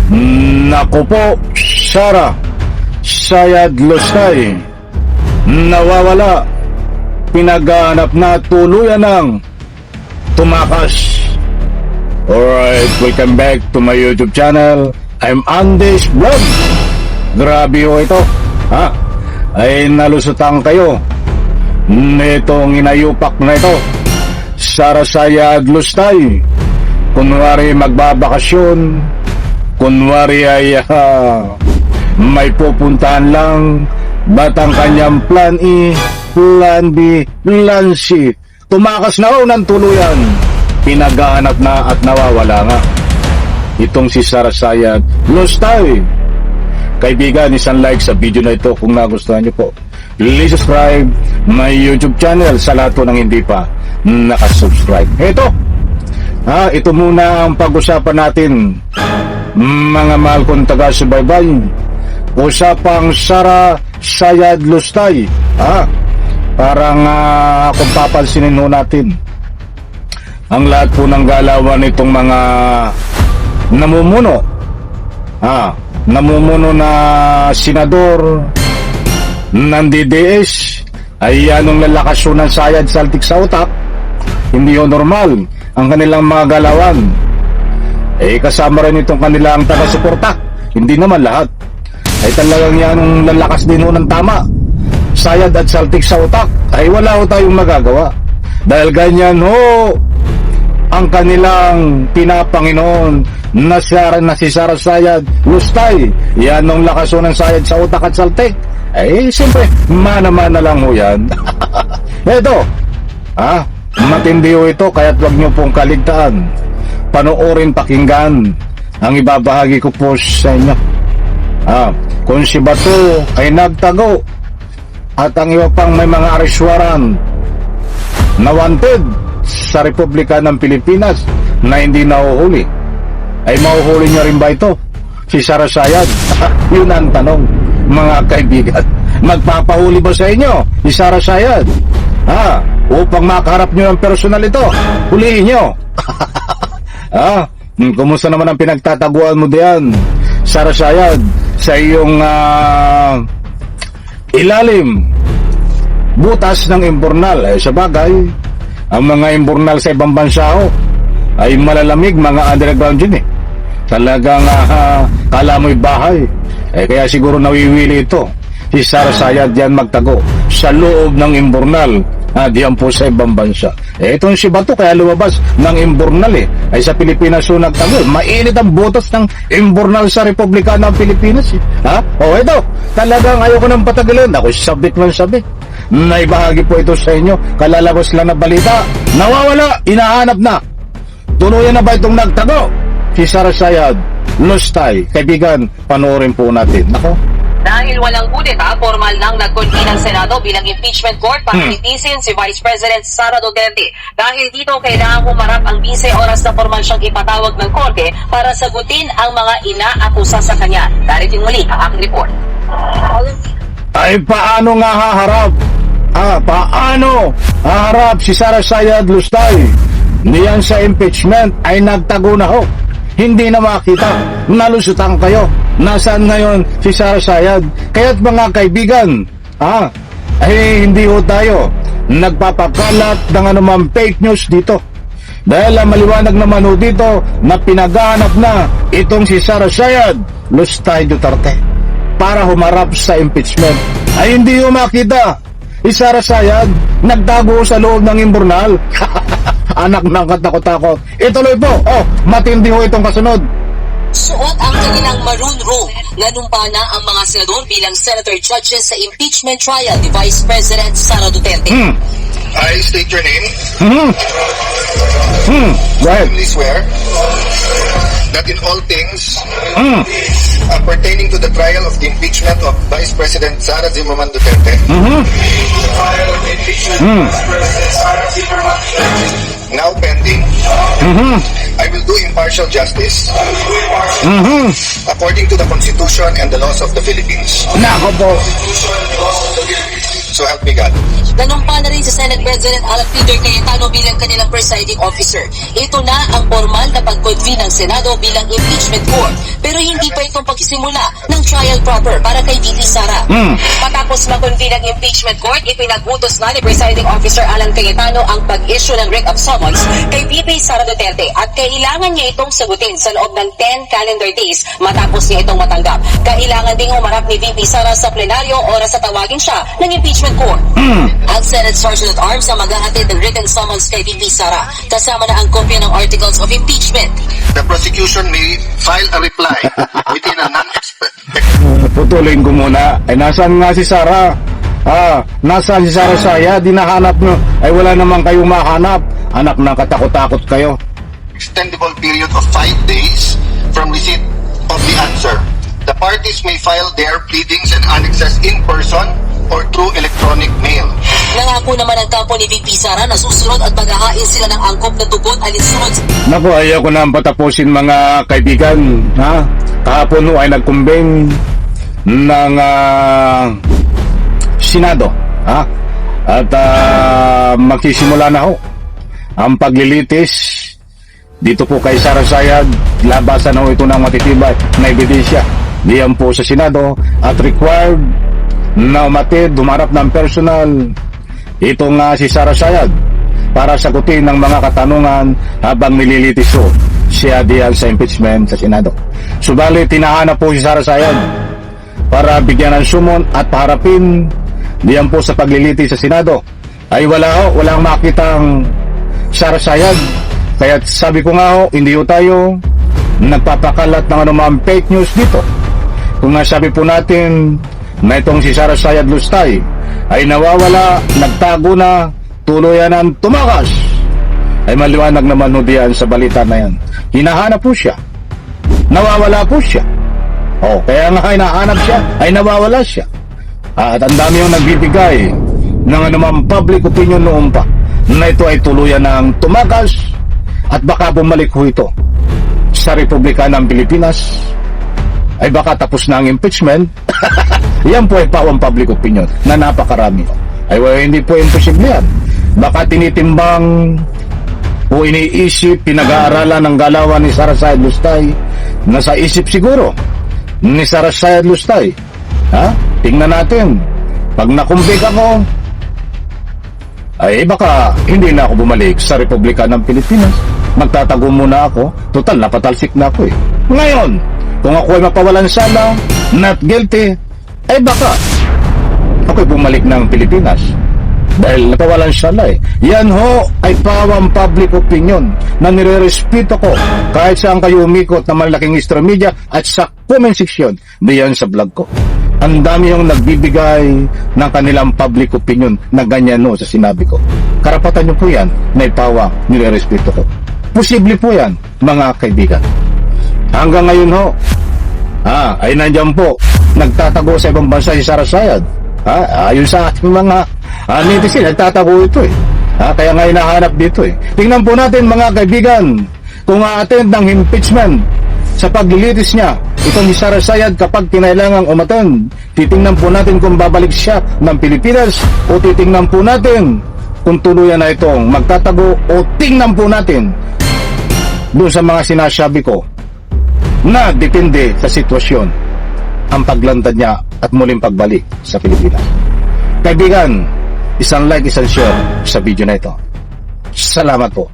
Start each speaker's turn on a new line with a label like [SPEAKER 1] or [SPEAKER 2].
[SPEAKER 1] Naku po, Sara Sayad Lustay, nawawala, pinaghahanap na, tuluyan ng tumakas. Alright, welcome back to my YouTube channel. I'm Andes Vlog. Grabe ho ito, ha? Ay nalusutan kayo nitong inayupak na ito. Sara Sayad Lustay, kunwari magbabakasyon, kunwari ay may pupuntahan lang, ba't ang kanyang plan E, plan B, plan C, tumakas na ng tuluyan, pinaghahanap na at nawawala nga itong si Sara Sayad Lustay. Kaibigan, isang like sa video na ito kung nagustuhan nyo po. Please subscribe my YouTube channel sa lahat po ng hindi pa nakasubscribe. Ito muna ang pag-usapan natin, mga mahal kong taga-subaybay. Usapang Sara Sayad Lustay. Parang kung papansinin ho natin, ang lahat po ng galawan nitong mga namumuno, namumuno na senador ng DDS, ay anong lalakas ho ng sayad saltik sa utak. Hindi ho normal ang kanilang mga galawan. Kasama rin itong kanilang taga-suporta. Hindi naman lahat. Ay talagang yan ang lalakas din ho ng tama. Sayad at saltik sa utak. Ay wala ho tayong magagawa. Dahil ganyan ho ang kanilang pinapanginoon na si Sara Sayad Lustay. Yan ang lakas ho ng sayad sa utak at saltik. Siyempre, mana-mana lang ho yan. Matindi ho ito, kaya't wag nyo pong kaligtaan. Panoorin, pakinggan ang ibabahagi ko po sa inyo. Kung si Bato ay nagtago at ang iba pang may mga arrest warrant na wanted sa Republika ng Pilipinas na hindi nahuhuli, ay mahuhuli nyo rin ba ito, si Sara Sayad? Yun ang tanong, mga kaibigan. Magpapahuli ba sa inyo si Sara Sayad? Upang makaharap nyo ang personal ito, hulihin nyo. Kumusta naman ang pinagtataguan mo diyan, Sara Sayad, sa iyong ilalim butas ng imburnal? Sa bagay, ang mga imburnal sa ibang bansa ay malalamig, mga underground yun Talagang kala mo'y bahay. Kaya siguro nawiwili ito si Sara Sayad yan magtago sa loob ng imburnal, diyan po sa ibang bansa. Itong si Bato kaya lumabas ng imburnal ay sa Pilipinas so nagtago. Mainit ang butas ng imburnal sa Republika ng Pilipinas ito, talagang ayoko nang patagalin. Ako sabik man sabik. Naibahagi po ito sa inyo, kalalabas lang na balita, nawawala, inahanap na. Tuluyan na ba itong nagtago si Sara Sayad Lustay? Kaibigan, panoorin po natin.
[SPEAKER 2] Dahil walang kudeta, formal nang nag-convene ang Senado bilang impeachment court para litisin si Vice President Sara Duterte. Dahil dito, kailangan humarap ang 20 oras na formal siyang ipatawag ng korte para sagutin ang mga inaakusa sa kanya. Dariting muli ang aking report.
[SPEAKER 1] Ay paano nga haharap? Paano haharap si Sara Sayad Lustay? Niyan sa impeachment ay nagtago na ho. Hindi na makita. Nalusutan kayo. Nasaan ngayon si Sara Sayad? Kaya't mga kaibigan, hindi ho tayo nagpapakalat ng anumang fake news dito. Dahil maliwanag naman ho dito na pinaghahanap na itong si Sara Sayad Lustay Duterte para humarap sa impeachment. Ay hindi ho makita si Sara Sayad, nagtago sa loob ng imburnal. Anak ng katakot-takot. Ituloy po, matindi ho itong kasunod.
[SPEAKER 2] Suot ang kanilang maroon robe. Nanumpa na ang mga senador bilang senator judges sa impeachment trial ni Vice President Sara Duterte.
[SPEAKER 3] I state your name.
[SPEAKER 1] Go ahead.
[SPEAKER 3] solemnly swear that in all things pertaining to the trial of the impeachment of Vice President Sara Zimmerman Duterte, now pending, I will do impartial justice according to the Constitution and the laws of the Philippines.
[SPEAKER 1] Nako po.
[SPEAKER 3] So help me God.
[SPEAKER 2] Nanumpa na rin si Senate President Alan Peter Cayetano bilang kanilang presiding officer. Ito na ang formal na pag-convene ng Senado bilang impeachment court. Pero hindi pa itong pagsisimula ng trial proper para kay VP Sara. Matapos mag-convene ang impeachment court, ipinagutos na ni presiding officer Alan Cayetano ang pag-issue ng writ of summons kay VP Sara Duterte at kailangan niya itong sagutin sa loob ng 10 calendar days matapos niya itong matanggap. Kailangan ding humarap ni VP Sara sa plenaryo oras sa tawagin siya ng impeachment court. Ang Senate Sergeant at Arms ang maghahatid ng written summons kay VP Sara kasama na ang kopya ng articles of impeachment.
[SPEAKER 3] The prosecution may file a reply within a non-expected.
[SPEAKER 1] Putulin ko muna. Ay, nasaan nga si Sara? Nasaan si Sara Saya? Dinahanap nyo. Ay, wala naman kayong mahanap. Anak na katakot-takot kayo.
[SPEAKER 3] Extendable period of 5 days from receipt of the answer. The parties may file their pleadings and annexes in person or through electronic mail.
[SPEAKER 2] Nangako naman ang kampo ni VP Sara na susunod at maghahain sila ng angkop na tugon alinsunod.
[SPEAKER 1] Naku, ayaw ko na patapusin mga kaibigan. Ha? Kahapon ay nag-convene ng Senado. Ha? At magsisimula na ho ang paglilitis dito po kay Sara Sayad. Labasan ho ito ng matitibay na ebidensya diyan po sa Senado at required na dumarap ng personal ito nga si Sara Sayad para sagutin ng mga katanungan habang nililitis ho siya diyan sa impeachment sa Senado. Subalit tinahanap po si Sara Sayad para bigyan ng sumon at paharapin diyan po sa paglilitis sa Senado. Ay walang makitang Sara Sayad. Kaya sabi ko nga ho, hindi ho tayo nagpapakalat ng anumang fake news dito. Kung nga sabi po natin na itong si Sara Sayad Lustay ay nawawala, nagtago na, tuluyan ang tumakas, ay maliwanag naman ho diyan sa balita na yan. Hinahanap po siya. Nawawala po siya. Kaya nga hinahanap siya, ay nawawala siya. At ang dami yung nagbibigay ng anumang public opinion noon pa na ito ay tuluyan ng tumakas at baka bumalik ho ito sa Republika ng Pilipinas. Ay baka tapos na ang impeachment. Yan po ay pawang public opinion na napakarami. Ay hindi po imposible yan. Baka tinitimbang o iniisip, pinag-aaralan ng galawan ni Sara Sayad Lustay na sa isip siguro ni Sara Sayad Lustay. Tingnan natin. Pag nakumbik ako, ay baka hindi na ako bumalik sa Republika ng Pilipinas. Magtatago muna ako. Total, napatalsik na ako eh. Ngayon, kung ako ay mapawalan sala, not guilty, ay baka ako'y bumalik ng Pilipinas. Dahil napawalan sala eh. Yan ho ay pawang public opinion na nire-respeto ko kahit saan kayo umikot na malaking extra media at sa comment section diyan sa vlog ko. Ang dami yung nagbibigay ng kanilang public opinion na ganyan no sa sinabi ko. Karapatan nyo po yan na ipawa, nire-respeto ko. Posible po yan, mga kaibigan. Hanggang ngayon ho, ay nandiyan po, nagtatago sa ibang bansa si Sara Sayad. Ayon sa ating mga netizen, nagtatago ito eh. Kaya nga hinahanap dito eh. Tingnan po natin mga kaibigan, kung a-attend ng impeachment sa paglilitis niya, itong si Sara Sayad kapag kinailangang umattend. Titingnan po natin kung babalik siya ng Pilipinas o titingnan po natin kung tuluyan na itong magtatago o tingnan po natin doon sa mga sinasabi ko na depende sa sitwasyon ang paglandad niya at muling pagbalik sa Pilipinas. Kaibigan, isang like, isang share sa video na ito. Salamat po.